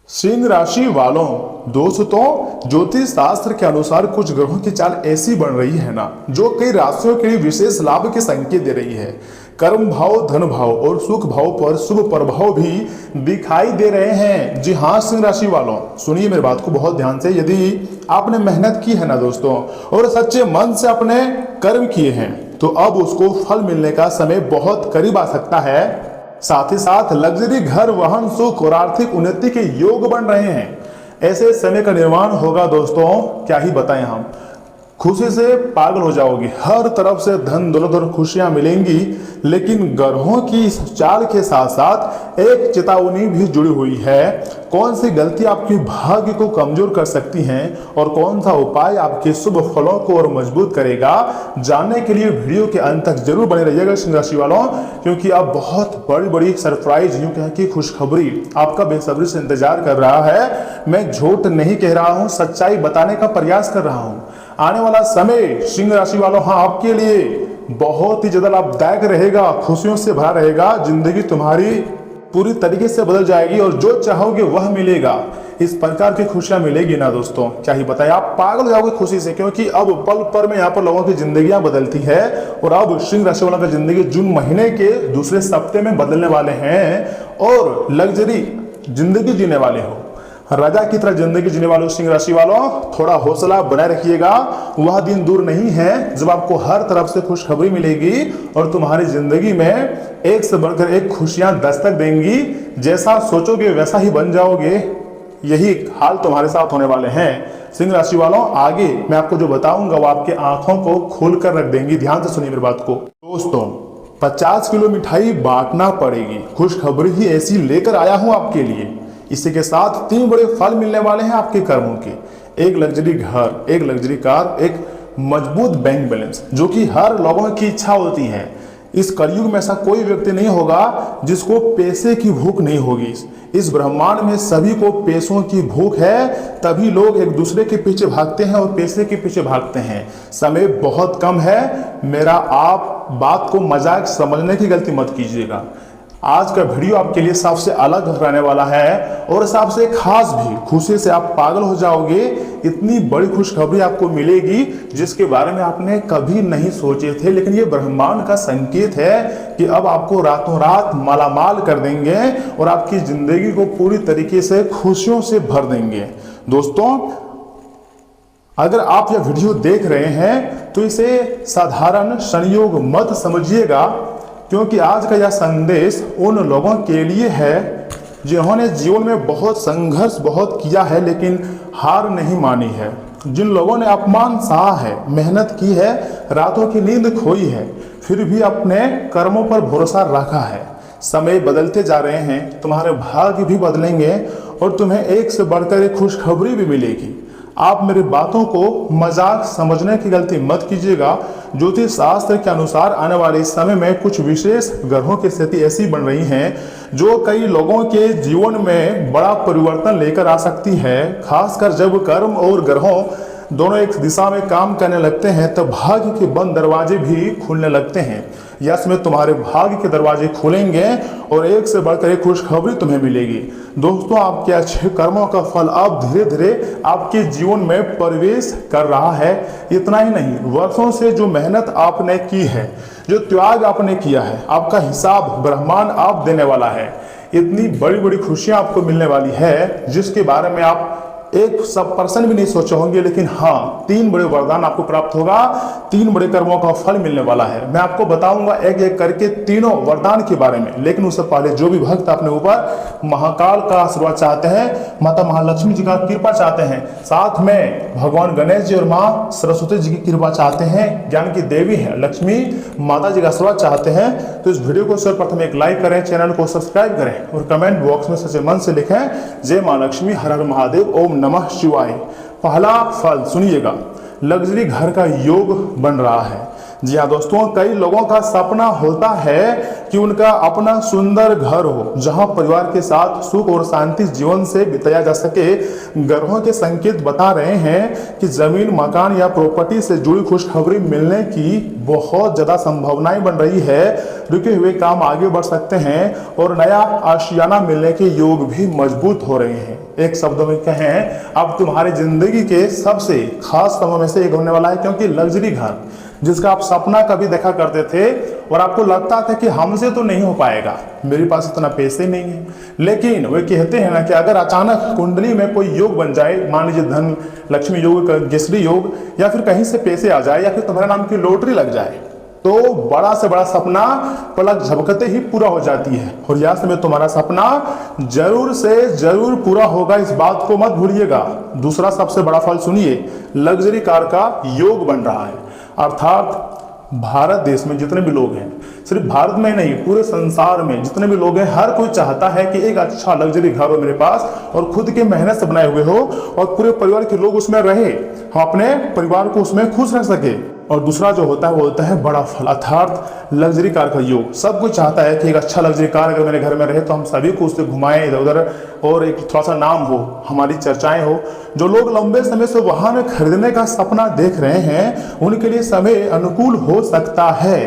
सिंह राशि वालों, दोस्तों ज्योतिष शास्त्र के अनुसार कुछ ग्रहों की चाल ऐसी बन रही है ना, जो कई राशियों के लिए विशेष लाभ के संकेत दे रही है। कर्म भाव, धन भाव और सुख भाव पर शुभ प्रभाव भी दिखाई दे रहे हैं। जी हाँ सिंह राशि वालों, सुनिए मेरी बात को बहुत ध्यान से। यदि आपने मेहनत की है ना दोस्तों, और सच्चे मन से अपने कर्म किए हैं, तो अब उसको फल मिलने का समय बहुत करीब आ सकता है। साथ ही साथ लग्जरी घर, वाहन, सुख और आर्थिक उन्नति के योग बन रहे हैं। ऐसे समय का निर्माण होगा दोस्तों, क्या ही बताएं हम। खुशी से पागल हो जाओगे, हर तरफ से धन दौलत और खुशियां मिलेंगी। लेकिन ग्रहों की इस चाल के साथ साथ एक चेतावनी भी जुड़ी हुई है। कौन सी गलती आपके भाग्य को कमजोर कर सकती हैं और कौन सा उपाय आपके शुभ फलों को और मजबूत करेगा, जानने के लिए वीडियो के अंत तक जरूर बने रहिएगा सिंह राशि वालों, क्योंकि अब बहुत बड़ी बड़ी सरप्राइज, यूं कहें कि खुशखबरी आपका बेसब्री से इंतजार कर रहा है। मैं झूठ नहीं कह रहा हूं, सच्चाई बताने का प्रयास कर रहा हूं। आने वाला समय सिंह राशि वालों हाँ आपके लिए बहुत ही ज्यादा लाभदायक रहेगा, खुशियों से भरा रहेगा। जिंदगी तुम्हारी पूरी तरीके से बदल जाएगी और जो चाहोगे वह मिलेगा। इस प्रकार की खुशियां मिलेगी ना दोस्तों, क्या ही बताएं, आप पागल हो जाओगे खुशी से, क्योंकि अब पल पर में यहाँ पर लोगों की जिंदगियां बदलती है। और अब सिंह राशि वालों की जिंदगी जून महीने के दूसरे सप्ताह में बदलने वाले हैं और लग्जरी जिंदगी जीने वाले हो, राजा की तरह जिंदगी जीने वालों सिंह राशि वालों, थोड़ा हौसला बनाए रखिएगा। वह दिन दूर नहीं है जब आपको हर तरफ से खुशखबरी मिलेगी और तुम्हारी जिंदगी में एक से बढ़कर एक खुशियां दस्तक देंगी। जैसा सोचोगे वैसा ही बन जाओगे, यही हाल तुम्हारे साथ होने वाले हैं सिंह राशि वालों। आगे मैं आपको जो बताऊंगा वो आपके आंखों को खोल कर रख देंगी। ध्यान से सुनिए मेरी बात को दोस्तों। 50 किलो मिठाई बांटना पड़ेगी, खुशखबरी ही ऐसी लेकर आया हूं आपके लिए। इसी के साथ 3 बड़े फल मिलने वाले हैं आपके कर्मों के। एक लग्जरी घर, एक लग्जरी कार, एक मजबूत बैंक बैलेंस, जो कि हर लोगों की इच्छा होती है। इस कलयुग में ऐसा कोई व्यक्ति नहीं होगा जिसको पैसे की भूख नहीं होगी। इस ब्रह्मांड में सभी को पैसों की भूख है, तभी लोग एक दूसरे के पीछे भागते हैं और पैसे के पीछे भागते हैं। समय बहुत कम है, मेरा आप बात को मजाक समझने की गलती मत कीजिएगा। आज का वीडियो आपके लिए सबसे अलग रहने वाला है और सबसे खास भी। खुशी से आप पागल हो जाओगे, इतनी बड़ी खुशखबरी आपको मिलेगी जिसके बारे में आपने कभी नहीं सोचे थे। लेकिन ये ब्रह्मांड का संकेत है कि अब आपको रातों रात मालामाल कर देंगे और आपकी जिंदगी को पूरी तरीके से खुशियों से भर देंगे। दोस्तों अगर आप यह वीडियो देख रहे हैं तो इसे साधारण संयोग मत समझिएगा, क्योंकि आज का यह संदेश उन लोगों के लिए है जिन्होंने जीवन में बहुत संघर्ष बहुत किया है लेकिन हार नहीं मानी है। जिन लोगों ने अपमान सहा है, मेहनत की है, रातों की नींद खोई है, फिर भी अपने कर्मों पर भरोसा रखा है। समय बदलते जा रहे हैं, तुम्हारे भाग्य भी बदलेंगे और तुम्हें एक से बढ़कर एक खुशखबरी भी मिलेगी। आप मेरी बातों को मजाक समझने की गलती मत कीजिएगा। ज्योतिष शास्त्र के अनुसार आने वाले समय में कुछ विशेष ग्रहों की स्थिति ऐसी बन रही हैं जो कई लोगों के जीवन में बड़ा परिवर्तन लेकर आ सकती है। खासकर जब कर्म और ग्रहों दोनों एक दिशा में काम करने लगते हैं तो भाग्य के बंद दरवाजे भी खुलने लगते हैं। यस में तुम्हारे भाग्य के दरवाजे खुलेंगे और एक से बढ़कर एक खुशखबरी तुम्हें मिलेगी। दोस्तों आपके अच्छे कर्मों का फल अब धीरे धीरे आपके जीवन में प्रवेश कर रहा है। इतना ही नहीं, वर्षों से जो मेहनत आपने की है, जो त्याग आपने किया है, आपका हिसाब ब्रह्मांड आप देने वाला है। इतनी बड़ी बड़ी खुशियां आपको मिलने वाली है जिसके बारे में आप 1% भी नहीं सोचे होंगे। लेकिन हाँ, 3 बड़े वरदान आपको प्राप्त होगा, 3 बड़े कर्मों का फल मिलने वाला है। मैं आपको बताऊंगा एक एक करके तीनों वरदान के बारे में। लेकिन उससे पहले जो भी भक्त अपने ऊपर महाकाल का आशीर्वाद चाहते हैं, माता महालक्ष्मी जी का कृपा चाहते हैं, साथ में भगवान गणेश जी और माँ सरस्वती जी की कृपा चाहते हैं, ज्ञान की देवी है लक्ष्मी माता जी का आशीर्वाद चाहते हैं, तो इस वीडियो को सर्वप्रथम एक लाइक करें, चैनल को सब्सक्राइब करें और कमेंट बॉक्स में सच्चे मन से लिखें जय माँ लक्ष्मी, हर हर महादेव, ओम नमः शिवाय। पहला फल सुनिएगा, लग्जरी घर का योग बन रहा है। जी हाँ दोस्तों, कई लोगों का सपना होता है कि उनका अपना सुंदर घर हो जहां परिवार के साथ सुख और शांति जीवन से बिताया जा सके। ग्रहों के संकेत बता रहे हैं कि जमीन, मकान या प्रॉपर्टी से जुड़ी खुशखबरी मिलने की बहुत ज्यादा संभावनाएं बन रही है। रुके हुए काम आगे बढ़ सकते हैं और नया आशियाना मिलने के योग भी मजबूत हो रहे हैं। एक शब्दों में कहें, अब तुम्हारी जिंदगी के सबसे खास समय में से एक होने वाला है, क्योंकि लग्जरी घर जिसका आप सपना कभी देखा करते थे और आपको लगता था कि हमसे तो नहीं हो पाएगा, मेरे पास इतना पैसे नहीं है, लेकिन वे कहते हैं ना कि अगर अचानक कुंडली में कोई योग बन जाए, मान लीजिए धन लक्ष्मी योग, केसरी योग, या फिर कहीं से पैसे आ जाए, या फिर तुम्हारे नाम की लॉटरी लग जाए, तो बड़ा से बड़ा सपना पलक झपकते ही पूरा हो जाती है। और यह समय तुम्हारा सपना जरूर से जरूर पूरा होगा, इस बात को मत भूलिएगा। दूसरा सबसे बड़ा फल सुनिए, लग्जरी कार का योग बन रहा है, अर्थात भारत देश में जितने भी लोग हैं, सिर्फ भारत में नहीं पूरे संसार में जितने भी लोग हैं, हर कोई चाहता है कि एक अच्छा लग्जरी घर हो मेरे पास और खुद के मेहनत से बनाए हुए हो और पूरे परिवार के लोग उसमें रहे, हम अपने परिवार को उसमें खुश रख सके। और दूसरा जो होता है वो होता है बड़ा फल, अर्थात लग्जरी कार का योग। सब कोई चाहता है कि एक अच्छा लग्जरी कार अगर मेरे घर में रहे तो हम सभी को उससे घुमाएं इधर उधर और एक थोड़ा सा नाम हो, हमारी चर्चाएं हो। जो लोग लंबे समय से वाहन खरीदने का सपना देख रहे हैं उनके लिए समय अनुकूल हो सकता है।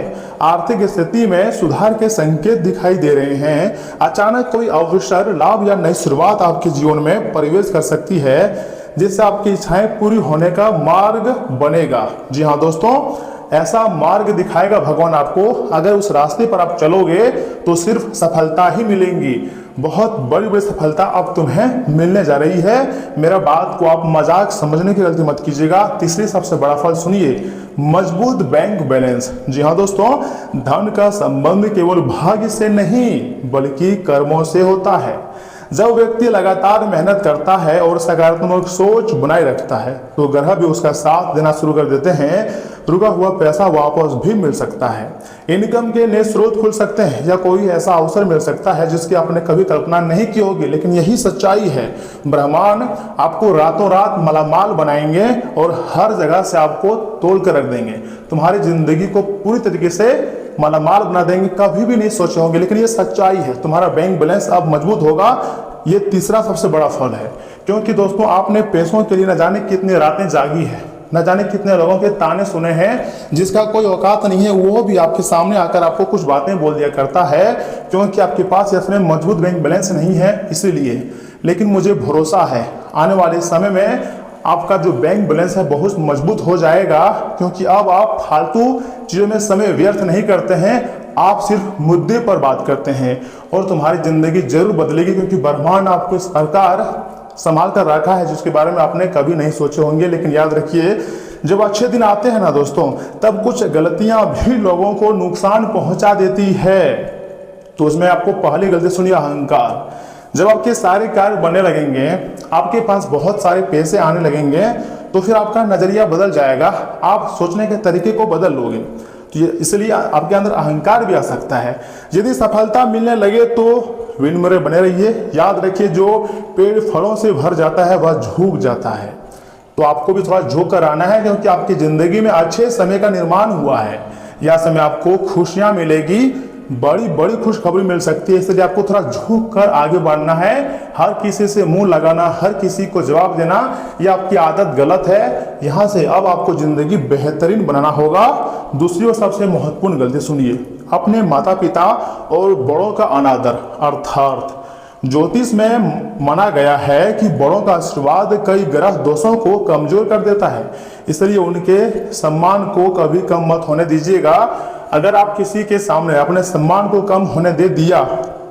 आर्थिक स्थिति में सुधार के संकेत दिखाई दे रहे हैं। अचानक कोई अवसर, लाभ या नई शुरुआत आपके जीवन में प्रवेश कर सकती है जिससे आपकी इच्छाएं पूरी होने का मार्ग बनेगा। जी हाँ दोस्तों, ऐसा मार्ग दिखाएगा भगवान आपको। अगर उस रास्ते पर आप चलोगे तो सिर्फ सफलता ही मिलेंगी, बहुत बड़ी बड़ी सफलता अब तुम्हें मिलने जा रही है। मेरा बात को आप मजाक समझने की गलती मत कीजिएगा। तीसरी सबसे बड़ा फल सुनिए, मजबूत बैंक बैलेंस। जी हाँ दोस्तों, धन का संबंध केवल भाग्य से नहीं बल्कि कर्मों से होता है। जब व्यक्ति लगातार मेहनत करता है और सकारात्मक सोच बनाए रखता है तो ग्रह भी उसका साथ देना शुरू कर देते हैं। रुका हुआ पैसा वापस भी मिल सकता है, इनकम के नए स्रोत खुल सकते हैं या कोई ऐसा अवसर मिल सकता है जिसकी आपने कभी कल्पना नहीं की होगी। लेकिन यही सच्चाई है, ब्रह्मांड आपको रातों रात मालामाल बनाएंगे और हर जगह से आपको तोल कर रख देंगे, तुम्हारी जिंदगी को पूरी तरीके से मालामाल बना देंगे। कभी भी नहीं सोचे होंगे, लेकिन ये सच्चाई है। तुम्हारा बैंक बैलेंस अब मजबूत होगा। ये तीसरा सबसे बड़ा फल है, क्योंकि दोस्तों आपने पैसों के लिए न जाने कितनी रातें जागी है, न जाने कितने लोगों के ताने सुने हैं जिसका कोई औकात नहीं है, वो भी आपके सामने आकर आपको कुछ बातें बोल दिया करता है क्योंकि आपके पास इसमें मजबूत बैंक बैलेंस नहीं है इसीलिए। लेकिन मुझे भरोसा है आने वाले समय में आपका जो बैंक बैलेंस है बहुत मजबूत हो जाएगा, क्योंकि अब आप फालतू चीज़ों में समय व्यर्थ नहीं करते हैं, आप सिर्फ मुद्दे पर बात करते हैं और तुम्हारी जिंदगी जरूर बदलेगी, क्योंकि ब्रह्मांड आपको सरकार संभाल कर रखा है जिसके बारे में आपने कभी नहीं सोचे होंगे। लेकिन याद रखिए, जब अच्छे दिन आते हैं ना दोस्तों, तब कुछ गलतियां भी लोगों को नुकसान पहुंचा देती है। तो उसमें आपको पहली गलती सुनिए, अहंकार। जब आपके सारे कार्य बनने लगेंगे, आपके पास बहुत सारे पैसे आने लगेंगे, तो फिर आपका नजरिया बदल जाएगा, आप सोचने के तरीके को बदल लोगे। तो इसलिए आपके अंदर अहंकार भी आ सकता है। यदि सफलता मिलने लगे तो विनम्र बने रहिए। याद रखिए, जो पेड़ फलों से भर जाता है वह झुक जाता है। तो आपको भी थोड़ा झुक कर आना है, क्योंकि आपकी जिंदगी में अच्छे समय का निर्माण हुआ है। यह समय आपको खुशियां मिलेगी, बड़ी बड़ी खुशखबरी मिल सकती है, इसलिए आपको थोड़ा झुक कर आगे बढ़ना है। हर किसी से मुंह लगाना, हर किसी को जवाब देना, यह आपकी आदत गलत है। यहां से अब आपको जिंदगी बेहतरीन बनाना होगा। दूसरी और सबसे महत्वपूर्ण गलती सुनिए, अपने माता पिता और बड़ों का अनादर। अर्थात ज्योतिष में माना गया है कि बड़ों का आशीर्वाद कई ग्रह दोषों को कमजोर कर देता है, इसलिए उनके सम्मान को कभी कम मत होने दीजिएगा। अगर आप किसी के सामने अपने सम्मान को कम होने दे दिया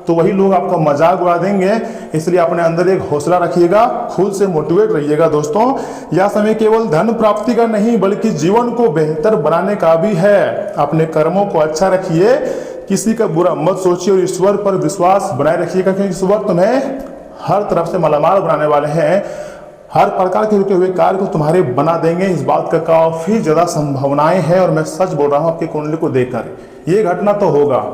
तो वही लोग आपका मजाक उड़ा देंगे, इसलिए अपने अंदर एक हौसला रखिएगा, खुद से मोटिवेट रहिएगा। दोस्तों, यह समय केवल धन प्राप्ति का नहीं बल्कि जीवन को बेहतर बनाने का भी है। अपने कर्मों को अच्छा रखिए, किसी का बुरा मत सोचिए और ईश्वर पर विश्वास बनाए रखिएगा, क्योंकि ईश्वर तुम्हें हर तरफ से मालामाल बनाने वाले हैं। हर प्रकार के रुके हुए कार्य को तुम्हारे बना देंगे, इस बात का काफी ज्यादा संभावनाएं हैं। और मैं सच बोल रहा हूं आपकी कुंडली को देखकर, ये घटना तो होगा।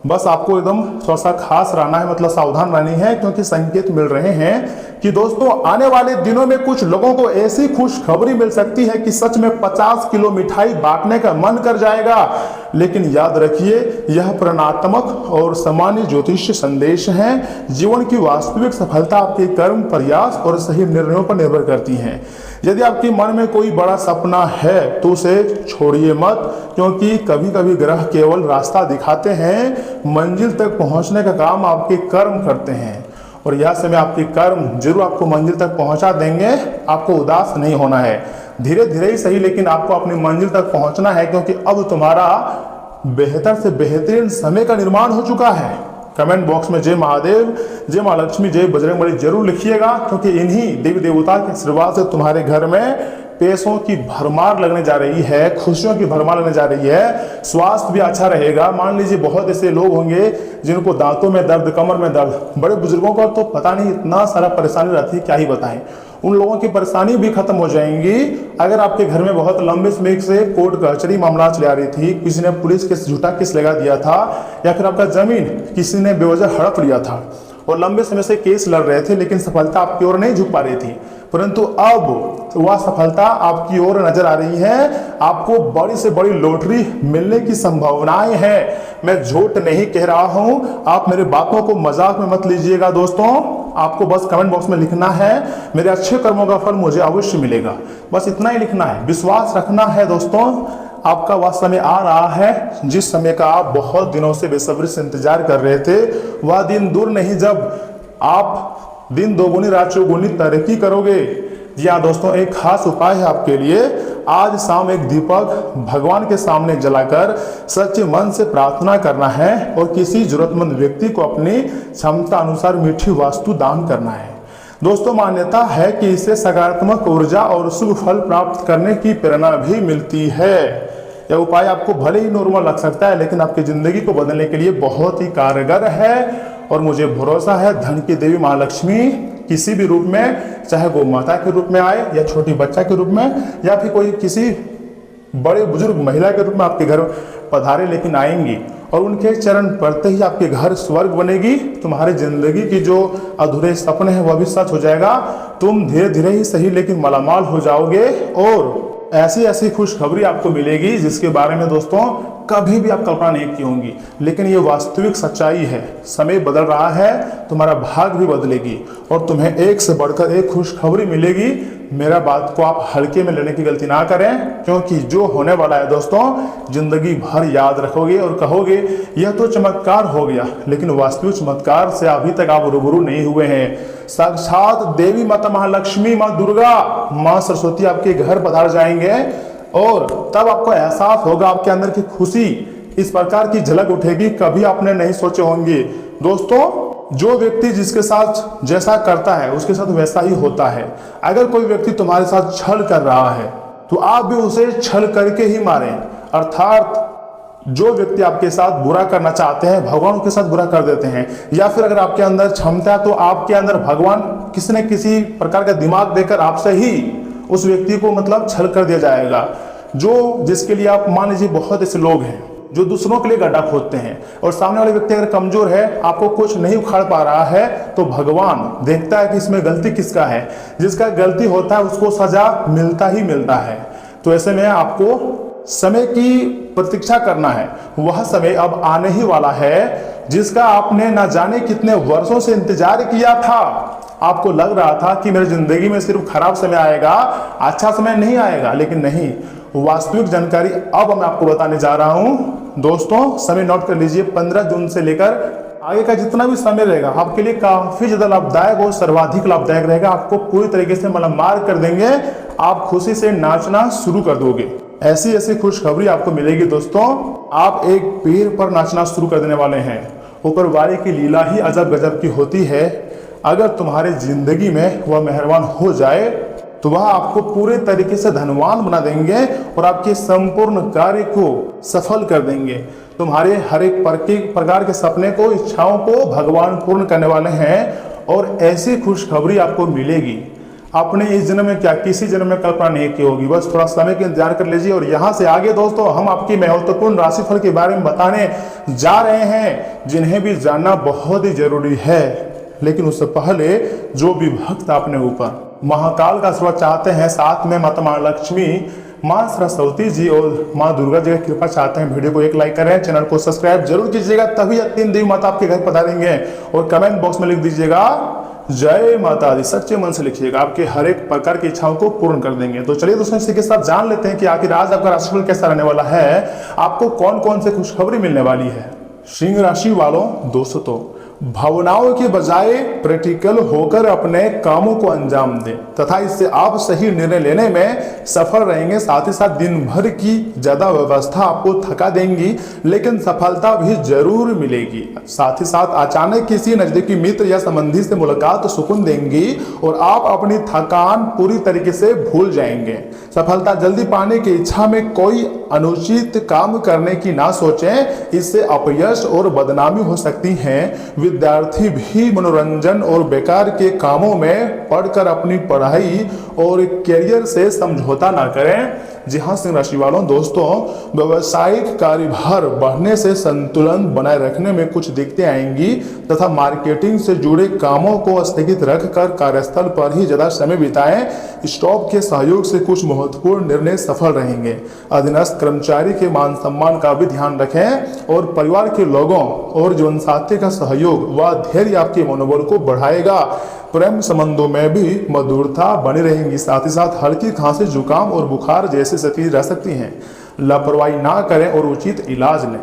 बस आपको एकदम थोड़ा सा खास रहना है, मतलब सावधान रहनी है, क्योंकि संकेत मिल रहे हैं कि दोस्तों आने वाले दिनों में कुछ लोगों को ऐसी खुशखबरी मिल सकती है कि सच में 50 किलो मिठाई बांटने का मन कर जाएगा। लेकिन याद रखिए, यह प्रेरणात्मक और सामान्य ज्योतिष संदेश है। जीवन की वास्तविक सफलता आपके कर्म, प्रयास और सही निर्णयों पर निर्भर करती है। यदि आपके मन में कोई बड़ा सपना है तो उसे छोड़िए मत, क्योंकि कभी कभी ग्रह केवल रास्ता दिखाते हैं, मंजिल तक पहुंचने का काम आपके कर्म करते हैं। और यह समय आपके कर्म जरूर आपको मंजिल तक पहुंचा देंगे। आपको उदास नहीं होना है, धीरे धीरे ही सही, लेकिन आपको अपनी मंजिल तक पहुंचना है, क्योंकि अब तुम्हारा बेहतर से बेहतरीन समय का निर्माण हो चुका है। कमेंट बॉक्स में जय महादेव, जय मां लक्ष्मी, जय बजरंगबली जरूर लिखिएगा, क्योंकि इन्हीं देवी देवता के आशीर्वाद से तुम्हारे घर में पैसों की भरमार लगने जा रही है, खुशियों की भरमार लगने जा रही है। स्वास्थ्य भी अच्छा रहेगा। मान लीजिए बहुत ऐसे लोग होंगे जिनको दांतों में दर्द, कमर में दर्द, बड़े बुजुर्गों का तो पता नहीं इतना सारा परेशानी रहती है, क्या ही बताएं। उन लोगों की परेशानी भी खत्म हो जाएंगी। अगर आपके घर में बहुत लंबे समय से कोर्ट कचहरी मामला चला रही थी, किसी ने पुलिस केस, झूठा केस लगा दिया था, या फिर आपका जमीन किसी ने बेवजह हड़प लिया था और लंबे समय से केस लड़ रहे थे, लेकिन सफलता आपकी ओर नहीं झुक पा रही थी, परंतु अब वह सफलता आपकी ओर नजर आ रही है। आपको बड़ी से बड़ी लॉटरी मिलने की संभावनाएं हैं। मैं झूठ नहीं कह रहा हूं, आप मेरे बातों को मजाक में मत लीजिएगा दोस्तों। आपको बस कमेंट बॉक्स में लिखना है, मेरे अच्छे कर्मों का फल मुझे अवश्य मिलेगा, बस इतना ही लिखना है। विश्वास रखना है दोस्तों। आपका वह समय आ रहा है जिस समय का आप बहुत दिनों से बेसब्री से इंतजार कर रहे थे। वह दिन दूर नहीं जब आप दिन दोगुनी रात चौगुनी तरक्की करोगे। जी हाँ दोस्तों, एक खास उपाय है आपके लिए। आज शाम एक दीपक भगवान के सामने जलाकर सच्चे मन से प्रार्थना करना है और किसी जरूरतमंद व्यक्ति को अपनी क्षमता अनुसार मीठी वस्तु दान करना है। दोस्तों, मान्यता है कि इससे सकारात्मक ऊर्जा और शुभ फल प्राप्त करने की प्रेरणा भी मिलती है। यह उपाय आपको भले ही नॉर्मल लग सकता है, लेकिन आपकी जिंदगी को बदलने के लिए बहुत ही कारगर है। और मुझे भरोसा है धन की देवी मां लक्ष्मी किसी भी रूप में, चाहे गौ माता के रूप में आए या छोटी बच्चा के रूप में या फिर कोई किसी बड़े बुजुर्ग महिला के रूप में आपके घर पधारे, लेकिन आएंगी और उनके चरण पड़ते ही आपके घर स्वर्ग बनेगी। तुम्हारी जिंदगी की जो अधूरे सपने हैं वह भी सच हो जाएगा। तुम धीरे धीरे ही सही लेकिन मालामाल हो जाओगे और ऐसी ऐसी खुशखबरी आपको मिलेगी जिसके बारे में दोस्तों कभी भी आप कल्पना नहीं की होंगी। लेकिन ये वास्तविक सच्चाई है। समय बदल रहा है, तुम्हारा भाग भी बदलेगी और तुम्हें एक से बढ़कर एक खुशखबरी मिलेगी। मेरा बात को आप हल्के में लेने की गलती ना करें, क्योंकि जो होने वाला है दोस्तों जिंदगी भर याद रखोगे और कहोगे यह तो चमत्कार हो गया, लेकिन वास्तविक चमत्कार से अभी तक आप रूबरू नहीं हुए हैं। साक्षात देवी माता महालक्ष्मी, माँ दुर्गा, माँ सरस्वती आपके घर पधार जाएंगे और तब आपको एहसास होगा, आपके अंदर की खुशी इस प्रकार की झलक उठेगी, कभी आपने नहीं सोचे होंगे। दोस्तों, जो व्यक्ति जिसके साथ जैसा करता है उसके साथ वैसा ही होता है। अगर कोई व्यक्ति तुम्हारे साथ छल कर रहा है तो आप भी उसे छल करके ही मारें। अर्थात जो व्यक्ति आपके साथ बुरा करना चाहते हैं भगवान के साथ बुरा कर देते हैं, या फिर अगर आपके अंदर क्षमता है तो आपके अंदर भगवान किसी न किसी प्रकार का दिमाग देकर आपसे ही उस व्यक्ति को मतलब छल कर दिया जाएगा। जो जिसके लिए आप मान लीजिए बहुत ऐसे लोग हैं जो दूसरों के लिए गड्ढा खोदते हैं और सामने वाले व्यक्ति अगर कमजोर है, आपको कुछ नहीं उखाड़ पा रहा है, तो भगवान देखता है कि इसमें गलती किसका है। जिसका गलती होता है उसको सजा मिलता ही मिलता है। तो ऐसे में आपको समय की प्रतीक्षा करना है। वह समय अब आने ही वाला है जिसका आपने ना जाने कितने वर्षों से इंतजार किया था। आपको लग रहा था कि मेरी जिंदगी में सिर्फ खराब समय आएगा, अच्छा समय नहीं आएगा, लेकिन नहीं। वास्तविक जानकारी अब मैं आपको बताने जा रहा हूं। दोस्तों, समय नोट कर लीजिए। 15 जून से लेकर आगे का जितना भी समय रहेगा आपके लिए काफी ज्यादा लाभदायक और सर्वाधिक लाभदायक रहेगा। आपको पूरी तरीके से मालामाल कर देंगे। आप खुशी से नाचना शुरू कर दोगे। ऐसी ऐसी खुशखबरी आपको मिलेगी दोस्तों। आप एक पेड़ पर नाचना शुरू कर देने वाले हैं। ऊपर वाले की लीला ही अजब गजब की होती है। अगर तुम्हारी जिंदगी में वह मेहरबान हो जाए तो वह आपको पूरे तरीके से धनवान बना देंगे और आपके संपूर्ण कार्य को सफल कर देंगे। तुम्हारे हर एक प्रकार के सपने को, इच्छाओं को भगवान पूर्ण करने वाले हैं और ऐसी खुशखबरी आपको मिलेगी। आपने इस जन्म में क्या किसी जन्म में कल्पना नहीं की होगी। बस थोड़ा समय का इंतजार कर लीजिए। और यहाँ से आगे दोस्तों हम आपकी महत्वपूर्ण राशिफल के बारे में बताने जा रहे हैं, जिन्हें भी जानना बहुत ही जरूरी है। लेकिन उससे पहले जो भी भक्त अपने ऊपर महाकाल का आशीर्वाद चाहते हैं, साथ में माता महालक्ष्मी, माँ सरस्वती जी और माँ दुर्गा जी की कृपा चाहते हैं, वीडियो को एक लाइक करें, चैनल को सब्सक्राइब जरूर कीजिएगा, तभी 3 देवी माता आपके घर पधारेंगे। और कमेंट बॉक्स में लिख दीजिएगा जय माता दी, सच्चे मन से लिखिएगा, आपके हर एक प्रकार की इच्छाओं को पूर्ण कर देंगे। तो चलिए दोस्तों इसी के साथ जान लेते हैं कि आखिर आज आपका राशिफल कैसा रहने वाला है, आपको कौन कौन से खुशखबरी मिलने वाली है। सिंह राशि वालों दोस्तों, भावनाओं के बजाय प्रैक्टिकल होकर अपने कामों को अंजाम दें तथा इससे आप सही निर्णय लेने में सफल रहेंगे। साथ ही साथ दिन भर की ज्यादा व्यवस्था आपको थका देंगी, लेकिन सफलता भी जरूर मिलेगी। साथ ही साथ अचानक किसी नजदीकी मित्र या संबंधी से मुलाकात सुकून देंगी और आप अपनी थकान पूरी तरीके से भूल जाएंगे। सफलता जल्दी पाने की इच्छा में कोई अनुचित काम करने की ना सोचें, इससे अपयश और बदनामी हो सकती है। विद्यार्थी भी मनोरंजन और बेकार के कामों में पढ़कर अपनी पढ़ाई और करियर से समझौता ना करें। जी हाँ सिंह राशि वालों दोस्तों, व्यवसायिक कार्यभार बढ़ने से संतुलन बनाए रखने में कुछ दिक्कतें आएंगी तथा मार्केटिंग से जुड़े कामों को स्थगित रखकर कार्यस्थल पर ही ज्यादा समय बिताएं। स्टाफ के सहयोग से कुछ महत्वपूर्ण निर्णय सफल रहेंगे। अधीनस्थ कर्मचारी के मान सम्मान का भी ध्यान रखें और परिवार के लोगों और जीवनसाथी का सहयोग व धैर्य आपके मनोबल को बढ़ाएगा। प्रेम संबंधों में भी मधुरता बनी रहेगी। साथ ही साथ हल्की खांसी, जुकाम और बुखार जैसी स्थिति रह सकती हैं। लापरवाही ना करें और उचित इलाज लें।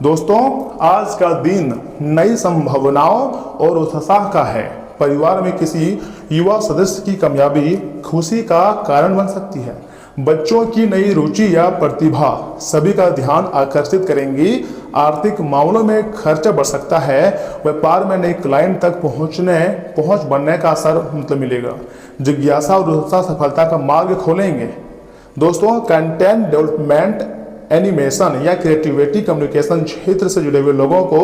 दोस्तों आज का दिन नई संभावनाओं और उत्साह का है। परिवार में किसी युवा सदस्य की कामयाबी खुशी का कारण बन सकती है। बच्चों की नई रुचि या प्रतिभा सभी का ध्यान आकर्षित करेंगी। आर्थिक मामलों में खर्चा बढ़ सकता है। व्यापार में नए क्लाइंट तक पहुंच बनने का असर मिलेगा। जिज्ञासा और उत्साह सफलता का मार्ग खोलेंगे। दोस्तों कंटेंट डेवलपमेंट, एनिमेशन या क्रिएटिविटी, कम्युनिकेशन क्षेत्र से जुड़े हुए लोगों को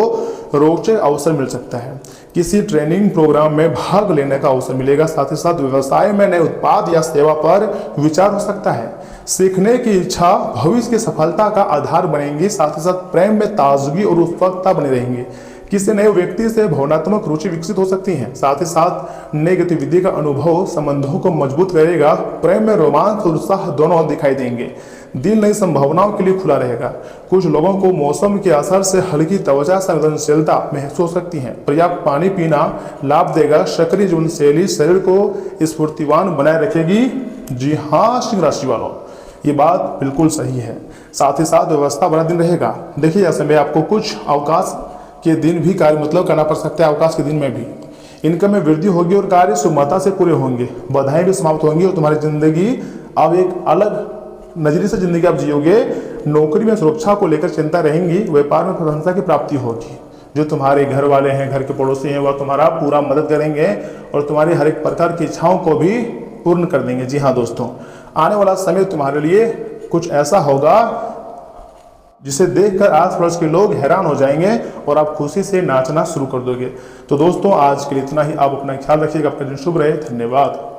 रोचक अवसर मिल सकता है। किसी ट्रेनिंग प्रोग्राम में भाग लेने का अवसर मिलेगा। साथ ही साथ व्यवसाय में नए उत्पाद या सेवा पर विचार हो सकता है। सीखने की इच्छा भविष्य की सफलता का आधार बनेगी। साथ ही साथ प्रेम में ताजगी और उत्सुकता बनी रहेंगी। किसी नए व्यक्ति से भावनात्मक रुचि विकसित हो सकती है। साथ ही साथ नई गतिविधि का अनुभव संबंधों को मजबूत करेगा। प्रेम में रोमांच और उत्साह दोनों दिखाई देंगे। दिल नई संभावनाओं के लिए खुला रहेगा। कुछ लोगों को मौसम के असर से हल्की त्वचा संवेदनशीलता महसूस हो सकती है। पर्याप्त पानी पीना लाभ देगा। सक्रिय जीवन शैली शरीर को स्फूर्तिवान बनाए रखेगी। जी हाँ सिंह राशि वालों, ये बात बिल्कुल सही है। साथ ही साथ व्यवस्था बना दिन रहेगा। देखिए ऐसे में आपको कुछ अवकाश के दिन भी कार्य करना पड़ सकता है। अवकाश के दिन में भी इनकम में वृद्धि होगी और कार्य सुगमता से पूरे होंगे। बाधाएं भी समाप्त होंगी और तुम्हारी जिंदगी अब एक अलग नजरिए से जिंदगी आप जियोगे। नौकरी में सुरक्षा को लेकर चिंता रहेंगी। व्यापार में प्रशंसा की प्राप्ति होगी। जो तुम्हारे घर वाले हैं, घर के पड़ोसी हैं, वह तुम्हारा पूरा मदद करेंगे और तुम्हारी हर एक प्रकार की इच्छाओं को भी पूर्ण कर देंगे। जी हाँ दोस्तों, आने वाला समय तुम्हारे लिए कुछ ऐसा होगा जिसे देखकर आस पड़ोस के लोग हैरान हो जाएंगे और आप खुशी से नाचना शुरू कर दोगे। तो दोस्तों आज के लिए इतना ही। आप अपना ख्याल रखिएगा। आपका दिन शुभ रहे। धन्यवाद।